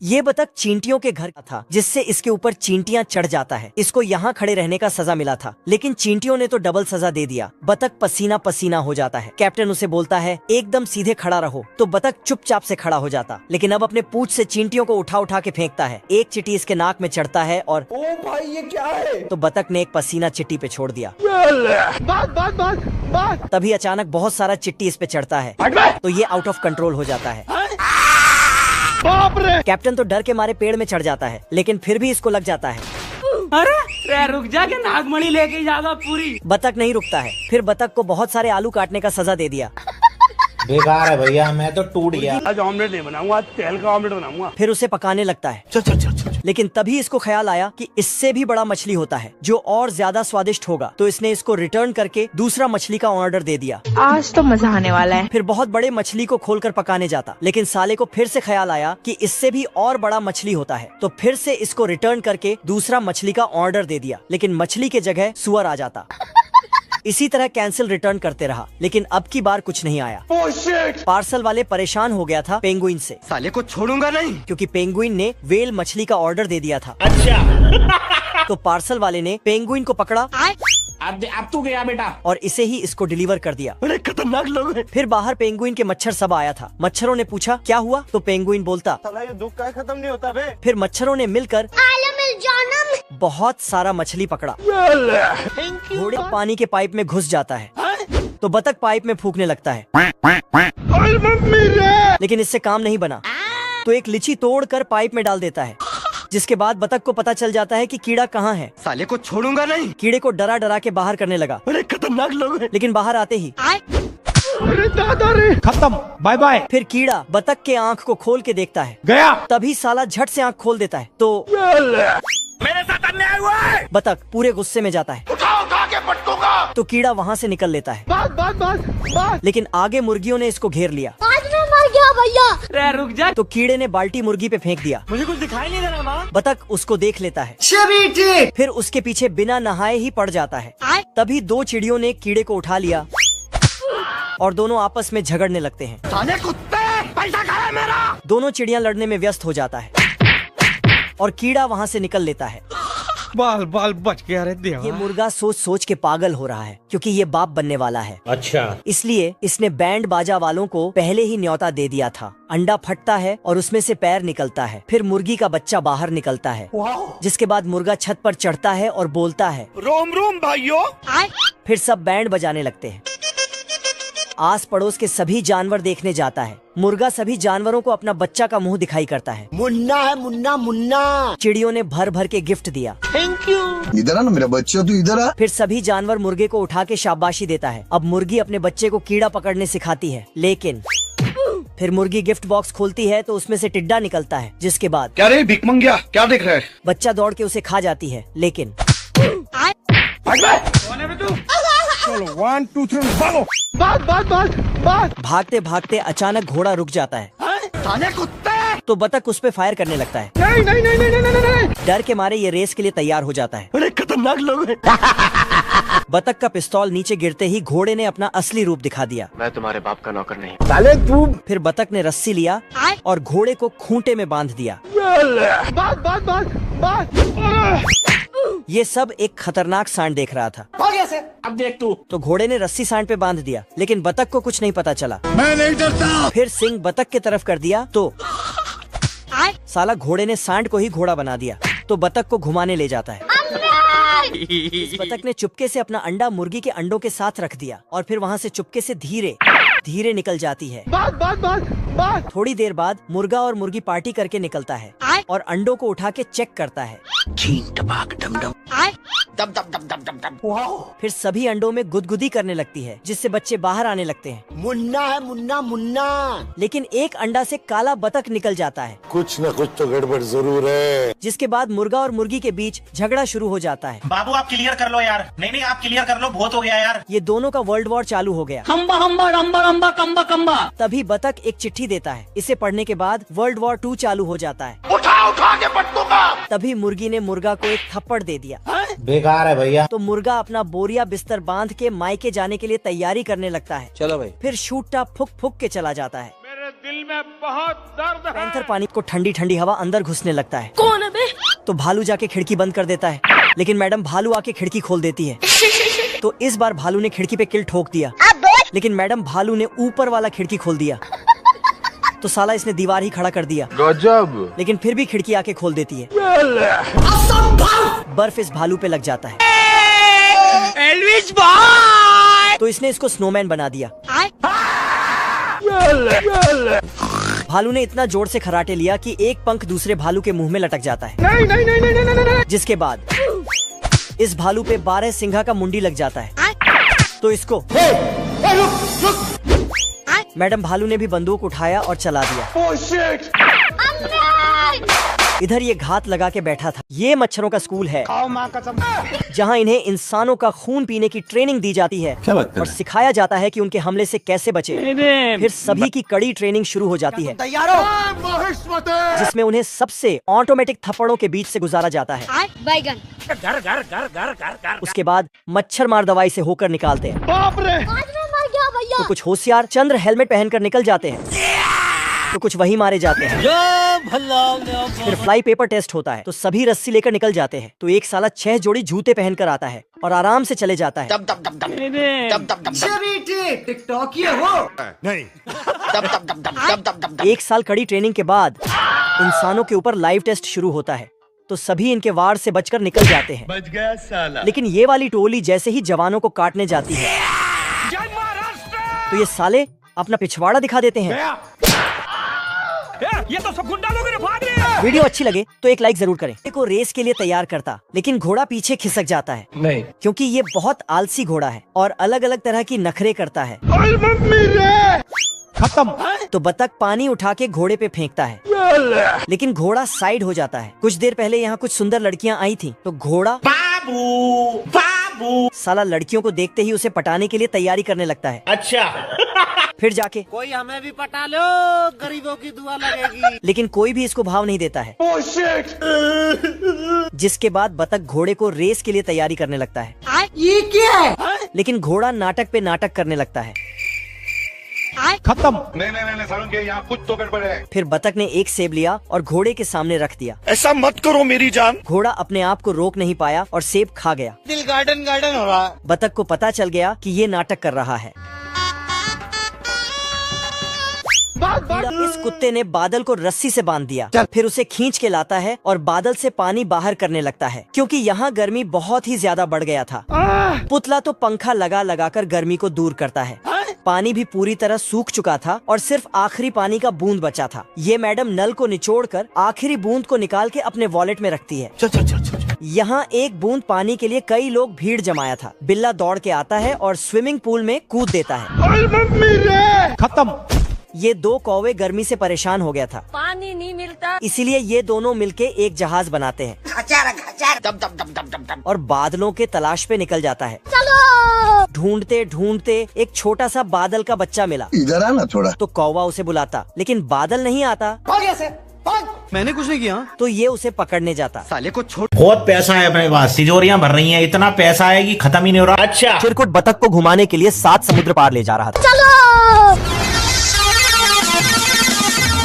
ये बतख चींटियों के घर का था, जिससे इसके ऊपर चींटियां चढ़ जाता है। इसको यहाँ खड़े रहने का सजा मिला था, लेकिन चींटियों ने तो डबल सजा दे दिया। बतख पसीना पसीना हो जाता है। कैप्टन उसे बोलता है एकदम सीधे खड़ा रहो, तो बतख चुपचाप से खड़ा हो जाता, लेकिन अब अपने पूंछ से चींटियों को उठा उठा के फेंकता है। एक चींटी इसके नाक में चढ़ता है और ओ भाई ये क्या है? तो बतख ने एक पसीना चिट्टी पे छोड़ दिया। बात तभी अचानक बहुत सारा चिट्टी इस पे चढ़ता है, तो ये आउट ऑफ कंट्रोल हो जाता है। बाप रे! कैप्टन तो डर के मारे पेड़ में चढ़ जाता है, लेकिन फिर भी इसको लग जाता है। अरे रुक जा के नागमणि लेके जाएगा पूरी। बतख नहीं रुकता है। फिर बतख को बहुत सारे आलू काटने का सजा दे दिया। बेकार है भैया, मैं तो टूट गया। आज ऑमलेट नहीं बनाऊंगा, आज तेल का ऑमलेट बनाऊंगा। फिर उसे पकाने लगता है। लेकिन तभी इसको ख्याल आया कि इससे भी बड़ा मछली होता है जो और ज्यादा स्वादिष्ट होगा, तो इसने इसको रिटर्न करके दूसरा मछली का ऑर्डर दे दिया। आज तो मजा आने वाला है। फिर बहुत बड़े मछली को खोलकर पकाने जाता, लेकिन साले को फिर से ख्याल आया कि इससे भी और बड़ा मछली होता है, तो फिर से इसको रिटर्न करके दूसरा मछली का ऑर्डर दे दिया, लेकिन मछली के जगह सुअर आ जाता। इसी तरह कैंसिल रिटर्न करते रहा, लेकिन अब की बार कुछ नहीं आया। पार्सल वाले परेशान हो गया था पेंगुइन से। साले को छोड़ूंगा नहीं, क्योंकि पेंगुइन ने वेल मछली का ऑर्डर दे दिया था। अच्छा। तो पार्सल वाले ने पेंगुइन को पकड़ा अब तू गया बेटा, और इसे ही इसको डिलीवर कर दिया। अरे खतरनाक लोग हैं। फिर बाहर पेंगुइन के मच्छर सब आया था। मच्छरों ने पूछा क्या हुआ, तो पेंगुइन बोलता साला ये दुख का खत्म नहीं होता बे। फिर मच्छरों ने मिलकर बहुत सारा मछली पकड़ा। घोड़े पानी के पाइप में घुस जाता है, तो बतख पाइप में फूकने लगता है, लेकिन इससे काम नहीं बना, तो एक लीची तोड़कर पाइप में डाल देता है, जिसके बाद बतख को पता चल जाता है कि कीड़ा कहाँ है। साले को छोड़ूंगा नहीं। कीड़े को डरा डरा के बाहर करने लगा। अरे खतरनाक लोग हैं। लेकिन बाहर आते ही अरे दादा रे, खत्म, बाय बाय। फिर कीड़ा बतख के आँख को खोल के देखता है। गया। तभी साला झट से आँख खोल देता है, तो मेरे साथ अन्याय हुआ है। बतख पूरे गुस्से में जाता है। उठा के पटकूंगा। तो कीड़ा वहाँ से निकल लेता है। बात। लेकिन आगे मुर्गियों ने इसको घेर लिया। आज मैं मर गया भैया। अरे रुक जा। तो कीड़े ने बाल्टी मुर्गी पे फेंक दिया। मुझे कुछ दिखाई नहीं दे रहा माँ। बतख उसको देख लेता है, फिर उसके पीछे बिना नहाए ही पड़ जाता है। तभी दो चिड़ियों ने कीड़े को उठा लिया और दोनों आपस में झगड़ने लगते हैं। साले कुत्ते, पैसा खाया मेरा। दोनों चिड़ियां लड़ने में व्यस्त हो जाता है और कीड़ा वहाँ से निकल लेता है। बाल बच गया रे देवा। ये मुर्गा सोच सोच के पागल हो रहा है, क्योंकि ये बाप बनने वाला है। अच्छा। इसलिए इसने बैंड बाजा वालों को पहले ही न्योता दे दिया था। अंडा फटता है और उसमें से पैर निकलता है। फिर मुर्गी का बच्चा बाहर निकलता है, जिसके बाद मुर्गा छत पर चढ़ता है और बोलता है रोम रोम भाइयों। फिर सब बैंड बजाने लगते हैं। आस पड़ोस के सभी जानवर देखने जाता है। मुर्गा सभी जानवरों को अपना बच्चा का मुंह दिखाई करता है। मुन्ना है मुन्ना। चिड़ियों ने भर भर के गिफ्ट दिया। Thank you. इधर आ ना मेरा बच्चा, तू इधर आ। फिर सभी जानवर मुर्गे को उठा के शाबाशी देता है। अब मुर्गी अपने बच्चे को कीड़ा पकड़ने सिखाती है, लेकिन फिर मुर्गी गिफ्ट बॉक्स खोलती है तो उसमें से टिड्डा निकलता है, जिसके बाद क्या रे भिकमंगिया, क्या देख रहा है? बच्चा दौड़ के उसे खा जाती है, लेकिन चलो 1 2 3 भागो। बात। भागते भागते अचानक घोड़ा रुक जाता है। साले कुत्ते। तो बतख उस पे फायर करने लगता है। नहीं। डर के मारे ये रेस के लिए तैयार हो जाता है। अरे खतरनाक लोग हैं। बतख का पिस्तौल नीचे गिरते ही घोड़े ने अपना असली रूप दिखा दिया। मैं तुम्हारे बाप का नौकर नहीं। साले तू। फिर बतख ने रस्सी लिया और घोड़े को खूंटे में बांध दिया। बात। ये सब एक खतरनाक सांड देख रहा था। अब देख तू। तो घोड़े ने रस्सी सांड पे बांध दिया, लेकिन बतख को कुछ नहीं पता चला। मैं नहीं डरता। फिर सिंह बतख की तरफ कर दिया, तो साला घोड़े ने सांड को ही घोड़ा बना दिया। तो बतख को घुमाने ले जाता है। इस बतख ने चुपके से अपना अंडा मुर्गी के अंडों के साथ रख दिया और फिर वहाँ से चुपके से धीरे धीरे निकल जाती है। बात। थोड़ी देर बाद मुर्गा और मुर्गी पार्टी करके निकलता है और अंडों को उठा के चेक करता है। फिर सभी अंडों में गुदगुदी करने लगती है, जिससे बच्चे बाहर आने लगते हैं। मुन्ना है मुन्ना। लेकिन एक अंडा से काला बतख निकल जाता है, कुछ न कुछ तो गड़बड़ जरूर है। जिसके बाद मुर्गा और मुर्गी के बीच झगड़ा शुरू हो जाता है। बाबू आप क्लियर कर लो यार। नहीं आप क्लियर कर लो, बहुत हो गया यार। ये दोनों का वर्ल्ड वॉर चालू हो गया। हम्बा कम्बा। तभी बतख एक चिट्ठी देता है। इसे पढ़ने के बाद वर्ल्ड वॉर 2 चालू हो जाता है। उठा के पटकूंगा। तभी मुर्गी ने मुर्गा को एक थप्पड़ दे दिया। बेकार है भैया। तो मुर्गा अपना बोरिया बिस्तर बांध के मायके जाने के लिए तैयारी करने लगता है। चलो भाई। फिर शूटा फुक फुक के चला जाता है। मेरे दिल में बहुत दर्द है। पैंथर पानी को ठंडी ठंडी हवा अंदर घुसने लगता है। कौन है बे? तो भालू जाके खिड़की बंद कर देता है, लेकिन मैडम भालू आके खिड़की खोल देती है। तो इस बार भालू ने खिड़की पे किल ठोक दिया, लेकिन मैडम भालू ने ऊपर वाला खिड़की खोल दिया। तो साला इसने दीवार ही खड़ा कर दिया। गजब। लेकिन फिर भी खिड़की आके खोल देती है। बर्फ इस भालू पे लग जाता है। एल्विस भाई। तो इसने इसको स्नोमैन बना दिया। भालू ने इतना जोर से खराटे लिया कि एक पंख दूसरे भालू के मुंह में लटक जाता है। नहीं। जिसके बाद इस भालू पे 12 सिंघा का मुंडी लग जाता है। तो इसको मैडम भालू ने भी बंदूक उठाया और चला दिया। इधर ये घात लगा के बैठा था। ये मच्छरों का स्कूल है जहाँ इन्हें इंसानों का खून पीने की ट्रेनिंग दी जाती है और सिखाया जाता है कि उनके हमले से कैसे बचे। फिर सभी की कड़ी ट्रेनिंग शुरू हो जाती है, जिसमें उन्हें सबसे ऑटोमेटिक थप्पड़ों के बीच से गुजारा जाता है। बैगन। उसके बाद मच्छर मार दवाई से होकर निकालते हैं। बाप रे। आज मैं मर गया भैया। तो कुछ होशियार चंद्र हेलमेट पहनकर निकल जाते हैं, तो कुछ वही मारे जाते हैं। फिर फ्लाई पेपर टेस्ट होता है, तो सभी रस्सी लेकर निकल जाते हैं। तो एक साला 6 जोड़ी जूते पहनकर आता है और आराम से चले जाता है। एक साल कड़ी ट्रेनिंग के बाद इंसानों के ऊपर लाइव टेस्ट शुरू होता है, तो सभी इनके वार से बचकर निकल जाते हैं। बच गया साला। लेकिन ये वाली टोली जैसे ही जवानों को काटने जाती है, तो ये साले अपना पिछवाड़ा दिखा देते हैं। ये तो सब गुंडा लोग भाग रहे हैं। वीडियो अच्छी लगे तो एक लाइक जरूर करें। को रेस के लिए तैयार करता, लेकिन घोड़ा पीछे खिसक जाता है। नहीं। क्योंकि ये बहुत आलसी घोड़ा है और अलग अलग तरह की नखरे करता है। खत्म। तो बतख पानी उठा के घोड़े पे फेंकता है, लेकिन घोड़ा साइड हो जाता है। कुछ देर पहले यहाँ कुछ सुंदर लड़कियाँ आई थी, तो घोड़ा बाबू साला लड़कियों को देखते ही उसे पटाने के लिए तैयारी करने लगता है। अच्छा। फिर जाके कोई हमें भी पटा लो, गरीबों की दुआ लगेगी। लेकिन कोई भी इसको भाव नहीं देता है। जिसके बाद बतख घोड़े को रेस के लिए तैयारी करने लगता है। ये क्या है? लेकिन घोड़ा नाटक पे नाटक करने लगता है। खत्म। नहीं सारुण के यहाँ कुछ तो गड़बड़ है। फिर बतख ने एक सेब लिया और घोड़े के सामने रख दिया। ऐसा मत करो मेरी जान। घोड़ा अपने आप को रोक नहीं पाया और सेब खा गया। दिल गार्डन गार्डन हो रहा है। बतख को पता चल गया कि ये नाटक कर रहा है। इस कुत्ते ने बादल को रस्सी से बांध दिया, फिर उसे खींच के लाता है और बादल से पानी बाहर करने लगता है, क्योंकि यहाँ गर्मी बहुत ही ज्यादा बढ़ गया था। पुतला तो पंखा लगा लगा कर गर्मी को दूर करता है। पानी भी पूरी तरह सूख चुका था और सिर्फ आखिरी पानी का बूंद बचा था। ये मैडम नल को निचोड़कर आखिरी बूंद को निकाल के अपने वॉलेट में रखती है। यहाँ एक बूंद पानी के लिए कई लोग भीड़ जमाया था। बिल्ला दौड़ के आता है और स्विमिंग पूल में कूद देता है। खत्म। ये 2 कौवे गर्मी से परेशान हो गया था, पानी नहीं मिलता, इसीलिए ये दोनों मिलके एक जहाज बनाते हैं और बादलों के तलाश पे निकल जाता है। चलो। ढूंढते ढूंढते एक छोटा सा बादल का बच्चा मिला। इधर आना थोड़ा। तो कौवा उसे बुलाता, लेकिन बादल नहीं आता। मैंने कुछ नहीं किया। तो ये उसे पकड़ने जाता। साले को छोड़। बहुत पैसा है अपने पास, तिजोरियां भर रही हैं, इतना पैसा है कि खत्म ही नहीं हो रहा। अच्छा। चिरकुट बतख को घुमाने के लिए 7 समुद्र पार ले जा रहा था। चलो।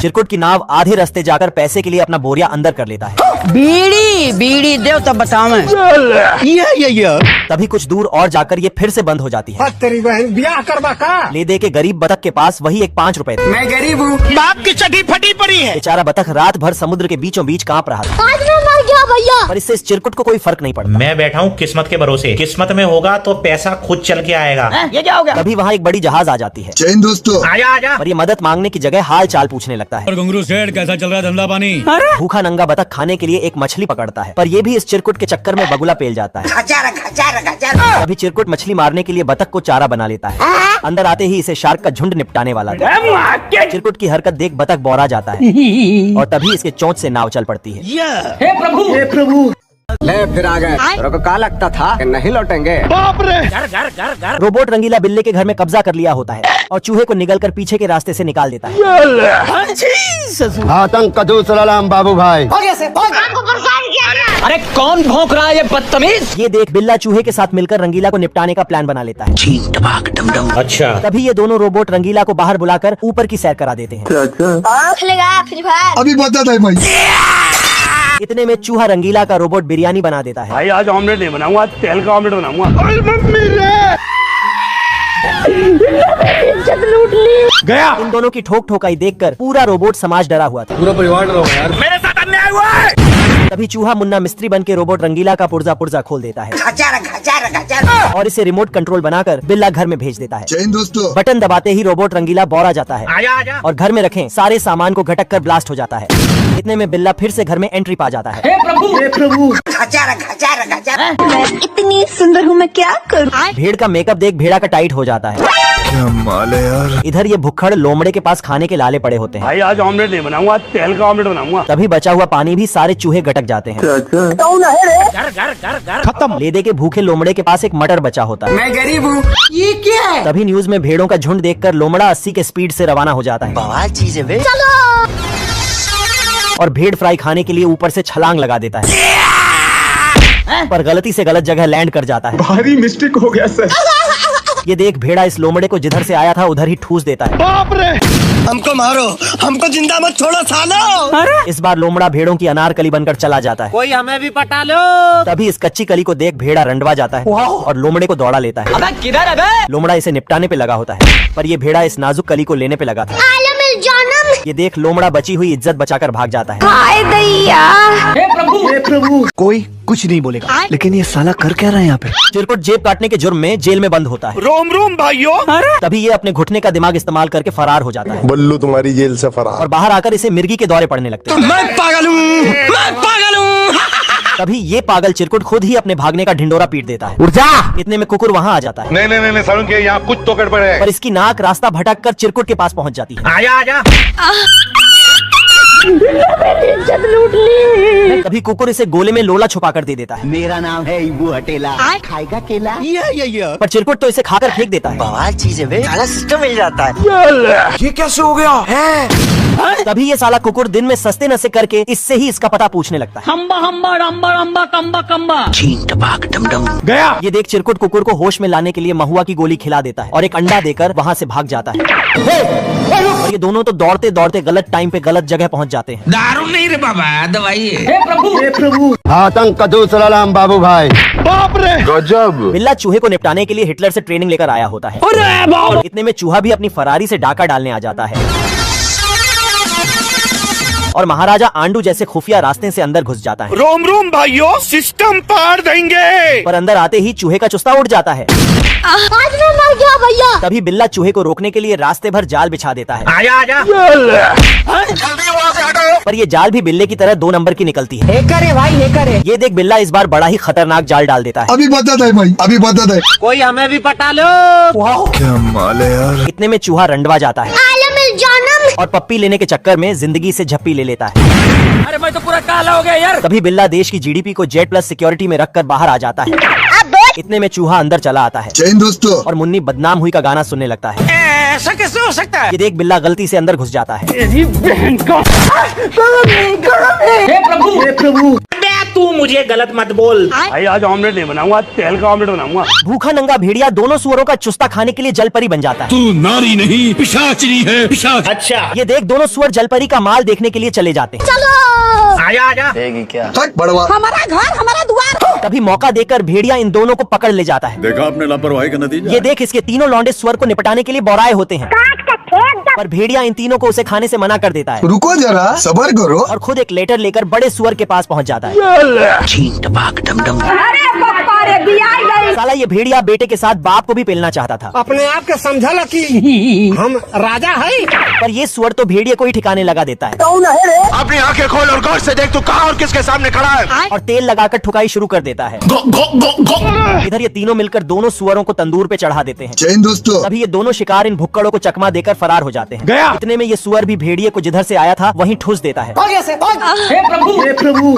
चिरकुट की नाव आधे रास्ते जाकर पैसे के लिए अपना बोरिया अंदर कर लेता है। बीड़ी देव तब बताओ। तभी कुछ दूर और जाकर ये फिर से बंद हो जाती है। तेरी बहन ब्याह करवा का। ले दे के गरीब बतख के पास वही एक 5 रुपए थे। मैं गरीब हूँ, बाप की चटी फटी पड़ी है। बेचारा बतख रात भर समुद्र के बीचों बीच कांप रहा था। आज मैं मर गया भैया। पर इससे इस चिरकुट को कोई फर्क नहीं पड़ता। मैं बैठा हूँ किस्मत के भरोसे, किस्मत में होगा तो पैसा खुद चल के आएगा। ये क्या हो गया? तभी वहाँ एक बड़ी जहाज आ जाती है। चैन दोस्तों। आजा आजा। पर ये मदद मांगने की जगह हाल चाल पूछने लगता है। घुंगरू सेठ कैसा चल रहा है धंधा पानी? भूखा नंगा बतख खाने के लिए एक मछली पकड़ता है, पर ये भी इस चिरकुट के चक्कर में बगुला पेल जाता है। तभी चिरकुट मछली मारने के लिए बतख को चारा बना लेता है। अंदर आते ही इसे शार्क का झुंड निपटाने वाला था। चिरकुट की हरकत देख बतख बौरा जाता है और तभी इसके चोंच से नाव चल पड़ती है। हे प्रभु ले फिर आ गए। तेरे को क्या लगता था कि नहीं लौटेंगे? रोबोट रंगीला बिल्ले के घर में कब्जा कर लिया होता है और चूहे को निगलकर पीछे के रास्ते से निकाल देता है। आतंक कदू सलाम बाबू भाई। अरे कौन भौंक रहा है ये बदतमीज? ये देख बिल्ला चूहे के साथ मिलकर रंगीला को निपटाने का प्लान बना लेता है। अच्छा तभी ये दोनों रोबोट रंगीला को बाहर बुलाकर ऊपर की सैर करा देते हैं। खेलेगा फ्री फायर। अभी बता दे भाई। इतने में चूहा रंगीला का रोबोट बिरयानी बना देता है। भाई आज ऑमलेट नहीं बनाऊंगा, आज तेल का ऑमलेट बनाऊंगा। गया। इन दोनों की ठोक ठोकाई देखकर पूरा रोबोट समाज डरा हुआ था। पूरा परिवार डरा हुआ यार। मेरे साथ अन्याय हुआ है। तभी चूहा मुन्ना मिस्त्री बन के रोबोट रंगीला का पुर्जा पुर्जा खोल देता है और इसे रिमोट कंट्रोल बनाकर बिल्ला घर में भेज देता है। जय हिंद दोस्तों। बटन दबाते ही रोबोट रंगीला बौरा जाता है और घर में रखे सारे सामान को घटक कर ब्लास्ट हो जाता है। इतने में बिल्ला फिर से घर में एंट्री पा जाता है। इतनी सुंदर हूँ मैं क्या करूँ? भेड़ का मेकअप देख भेड़ा का टाइट हो जाता है। क्या माल है यार। इधर ये भुक्खड़ लोमड़े के पास खाने के लाले पड़े होते हैं। भाई आज ऑमलेट नहीं बनाऊंगा, आज तेल का ऑमलेट बनाऊंगा। तभी बचा हुआ पानी भी सारे चूहे गटक जाते हैं। खत्म। ले दे के भूखे लोमड़े के पास एक मटर बचा होता है। मैं गरीब हूँ। ये क्या है? तभी न्यूज में भेड़ों का झुंड देखकर लोमड़ा 80 के स्पीड से रवाना हो जाता है और भेड़ फ्राई खाने के लिए ऊपर से छलांग लगा देता है, पर गलती से गलत जगह लैंड कर जाता है। भारी मिस्टेक हो गया सर। ये देख भेड़ा इस लोमड़े को जिधर से आया था उधर ही ठूस देता है। बाप रे। हमको मारो, हमको जिंदा मत छोड़ो सालो। इस बार लोमड़ा भेड़ों की अनारकली बनकर चला जाता है। कोई हमें भी पटा लो। तभी इस कच्ची कली को देख भेड़ा रंडवा जाता है और लोमड़े को दौड़ा लेता है। अबे किधर है बे? लोमड़ा इसे निपटाने पे लगा होता है, पर ये भेड़ा इस नाजुक कली को लेने पे लगा था। ये देख लोमड़ा बची हुई इज्जत बचाकर भाग जाता है। हाय दैया। हे प्रभु। कोई कुछ नहीं बोलेगा, लेकिन ये साला कर क्या रहा है यहाँ पे? चिरकुट जेब काटने के जुर्म में जेल में बंद होता है। रोम रोम भाइयों। तभी ये अपने घुटने का दिमाग इस्तेमाल करके फरार हो जाता है बल्लू तुम्हारी जेल से फरार। और बाहर आकर इसे मिर्गी के दौरे पड़ने लगते हैं। मैं पागल हूँ, मैं पागल हूँ। तभी ये पागल चिरकुट खुद ही अपने भागने का ढिंडोरा पीट देता है। उठ जा। इतने में कुकुर वहाँ आ जाता है, नहीं नहीं नहीं सारुण के यहाँ कुछ तो गड़बड़ है। पर इसकी नाक रास्ता भटक कर चिरकुट के पास पहुँच जाती है। आजा। इज्जत लूट ली। तभी कुकुर इसे गोले में लोला छुपा कर दे देता है, मेरा नाम है इबू हटेला। खाएगा केला? पर चिरकुट तो इसे खाकर फेंक देता है। ये कैसे हो गया है? तभी ये साला कुकुर दिन में सस्ते नशे करके इससे ही इसका पता पूछने लगता है। हम्बा हम्बा रम्बा रम्बा कम्बा कम्बा। गया। ये देख चिरकुट कुकुर को होश में लाने के लिए महुआ की गोली खिला देता है और एक अंडा देकर वहाँ से भाग जाता है। और ये दोनों तो दौड़ते दौड़ते गलत टाइम पे गलत जगह पहुँच जाते हैं। दारू नहीं रे बाबा, दवाई है। हे प्रभु। आतंक कदू सलाम बाबू भाई। बाप रे गजब। बिल्ला चूहे को निपटाने के लिए हिटलर से ट्रेनिंग लेकर आया होता है। इतने में चूहा भी अपनी फरारी से डाका डालने आ जाता है और महाराजा आंडू जैसे खुफिया रास्ते से अंदर घुस जाता है। रोम रोम भाइयों, सिस्टम पार देंगे। पर अंदर आते ही चूहे का चुस्ता उड़ जाता है। आज मैं मर गया भैया। तभी बिल्ला चूहे को रोकने के लिए रास्ते भर जाल बिछा देता है, आजा। पर ये जाल भी बिल्ले की तरह 2 नंबर की निकलती है। करे भाई, हे करे। ये देख बिल्ला इस बार बड़ा ही खतरनाक जाल डाल देता है। अभी बता दे भाई, अभी बता दे। कोई हमें भी पटा लो। क्या माल है यार। इतने में चूहा रंडवा जाता है और पप्पी लेने के चक्कर में जिंदगी से झप्पी ले लेता है। अरे मैं तो पूरा काला हो गया यार। तभी बिल्ला देश की जीडीपी को जेड प्लस सिक्योरिटी में रखकर बाहर आ जाता है। इतने में चूहा अंदर चला आता है जय हिंद दोस्तों। और मुन्नी बदनाम हुई का गाना सुनने लगता है। ऐसा कैसे हो सकता है? ये देख बिल्ला गलती से अंदर घुस जाता है। हे प्रभु। तू मुझे गलत मत बोल। भाई आज ऑमलेट नहीं बनाऊंगा, आज तेल का ऑमलेट बनाऊंगा। भूखा नंगा भेड़िया दोनों सुअरों का चुस्ता खाने के लिए जलपरी बन जाता है। तू नारी नहीं पिशाचनी है, पिशाच। अच्छा। ये देख दोनों सुअर जलपरी का माल देखने के लिए चले जाते हैं। आजा। बड़वा। हमारा घर हमारा द्वार। तभी मौका देकर भेड़िया इन दोनों को पकड़ ले जाता है। देखा आपने लापरवाही का नतीजा। ये देख इसके तीनों लौंडे सुअर को निपटाने के लिए बौराए होते हैं, पर भेड़िया इन तीनों को उसे खाने से मना कर देता है रुको जरा, सबर करो। और खुद एक लेटर लेकर बड़े सुअर के पास पहुंच जाता है। अरे पापा रे बियाह गई। साला ये भेड़िया बेटे के साथ बाप को भी पेलना चाहता था, अपने आप के समझा ला कि हम राजा है। पर ये सुअर तो भेड़िया को ही ठिकाने लगा देता है अपनी आंखें खोल और गौर से देख तू कहाँ और किसके सामने खड़ा है। और तेल लगाकर ठुकाई शुरू कर देता है। इधर ये तीनों मिलकर दोनों सुअरों को तंदूर पे चढ़ा देते हैं। जय हिंद दोस्तों। तभी ये दोनों शिकार इन भुक्कड़ों को चकमा देकर फरार हो जाते हैं। गया। इतने में ये सुअर भी भेड़िए को जिधर से आया था वहीं ठूस देता है। हे प्रभु।